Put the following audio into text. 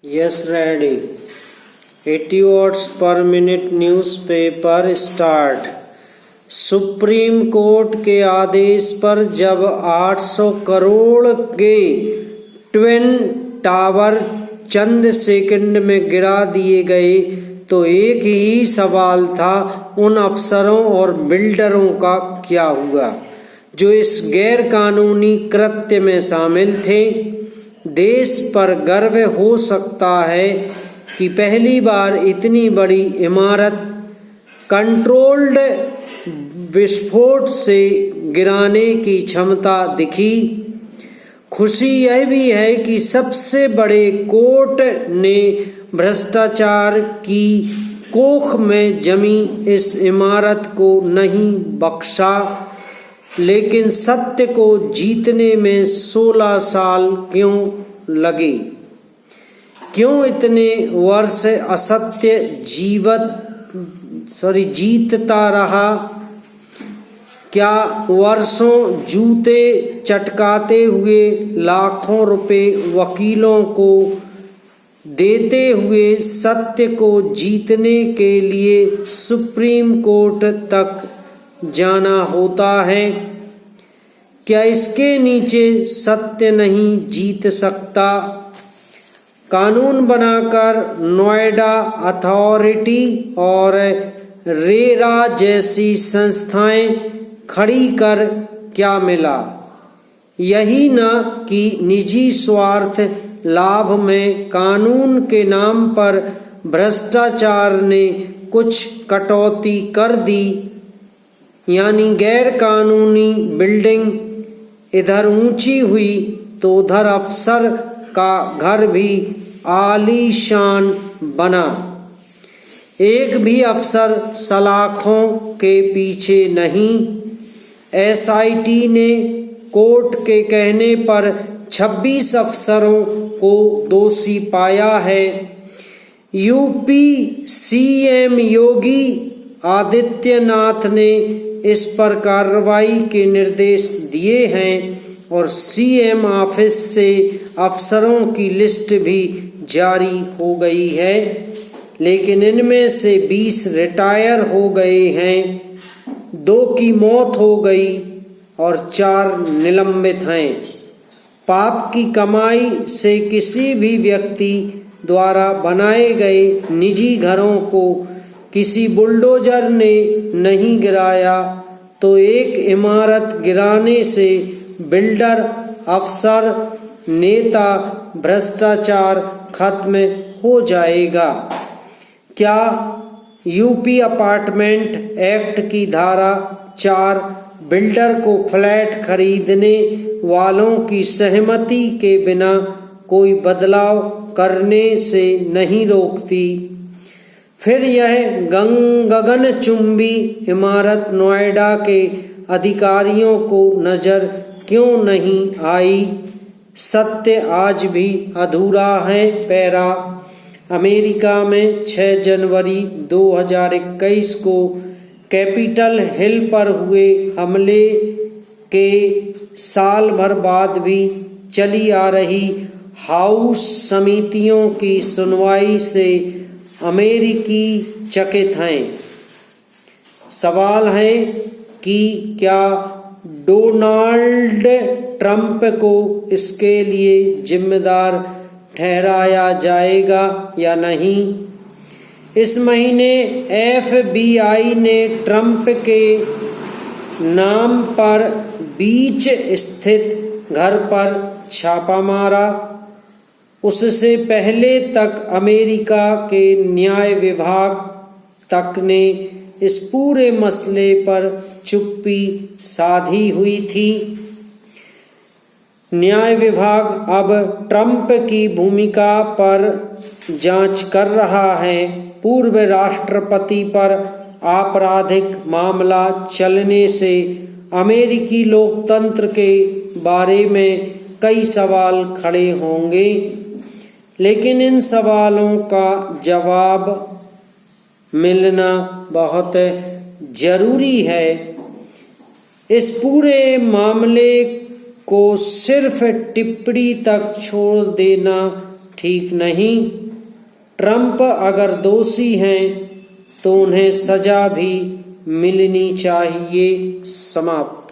Yes, ready. 80 words per minute newspaper start. Supreme court के आदेश पर जब 800 करोड़ के ट्विन टावर चंद सेकंड में गिरा दिए गए तो एक ही सवाल था, उन अफसरों और बिल्डरों का क्या हुआ जो इस गैर कानूनी कृत्य में शामिल थे। देश पर गर्व हो सकता है कि पहली बार इतनी बड़ी इमारत कंट्रोल्ड विस्फोट से गिराने की क्षमता दिखी। खुशी यह भी है कि सबसे बड़े कोर्ट ने भ्रष्टाचार की कोख में जमी इस इमारत को नहीं बख्शा, लेकिन सत्य को जीतने में 16 साल क्यों लगे? क्यों इतने वर्ष असत्य जीतता रहा? क्या वर्षों जूते चटकाते हुए लाखों रुपए वकीलों को देते हुए सत्य को जीतने के लिए सुप्रीम कोर्ट तक जाना होता है? क्या इसके नीचे सत्य नहीं जीत सकता? कानून बनाकर नोएडा अथॉरिटी और रेरा जैसी संस्थाएं खड़ी कर क्या मिला? यही न कि निजी स्वार्थ लाभ में कानून के नाम पर भ्रष्टाचार ने कुछ कटौती कर दी, यानी गैर कानूनी बिल्डिंग इधर ऊंची हुई तो उधर अफसर का घर भी आलीशान बना। एक भी अफसर सलाखों के पीछे नहीं। एसआईटी ने कोर्ट के कहने पर 26 अफसरों को दोषी पाया है। यूपी सीएम योगी आदित्यनाथ ने इस पर कार्रवाई के निर्देश दिए हैं और सीएम ऑफिस से अफसरों की लिस्ट भी जारी हो गई है, लेकिन इनमें से 20 रिटायर हो गए हैं, 2 की मौत हो गई और 4 निलंबित हैं। पाप की कमाई से किसी भी व्यक्ति द्वारा बनाए गए निजी घरों को किसी बुलडोजर ने नहीं गिराया तो एक इमारत गिराने से बिल्डर, अफसर, नेता, भ्रष्टाचार खत्म हो जाएगा? क्या यूपी अपार्टमेंट एक्ट की धारा 4 बिल्डर को फ्लैट खरीदने वालों की सहमति के बिना कोई बदलाव करने से नहीं रोकती? फिर यह गगनचुंबी इमारत नोएडा के अधिकारियों को नजर क्यों नहीं आई? सत्य आज भी अधूरा है। पैरा। अमेरिका में 6 जनवरी 2021 को कैपिटल हिल पर हुए हमले के साल भर बाद भी चली आ रही हाउस समितियों की सुनवाई से अमेरिकी चकित हैं। सवाल है कि क्या डोनाल्ड ट्रंप को इसके लिए जिम्मेदार ठहराया जाएगा या नहीं? इस महीने FBI ने ट्रंप के नाम पर बीच स्थित घर पर छापा मारा। उससे पहले तक अमेरिका के न्याय विभाग तक ने इस पूरे मसले पर चुप्पी साधी हुई थी। न्याय विभाग अब ट्रंप की भूमिका पर जांच कर रहा है। पूर्व राष्ट्रपति पर आपराधिक मामला चलने से अमेरिकी लोकतंत्र के बारे में कई सवाल खड़े होंगे, लेकिन इन सवालों का जवाब मिलना बहुत जरूरी है। इस पूरे मामले को सिर्फ टिप्पणी तक छोड़ देना ठीक नहीं। ट्रंप अगर दोषी हैं तो उन्हें सजा भी मिलनी चाहिए। समाप्त।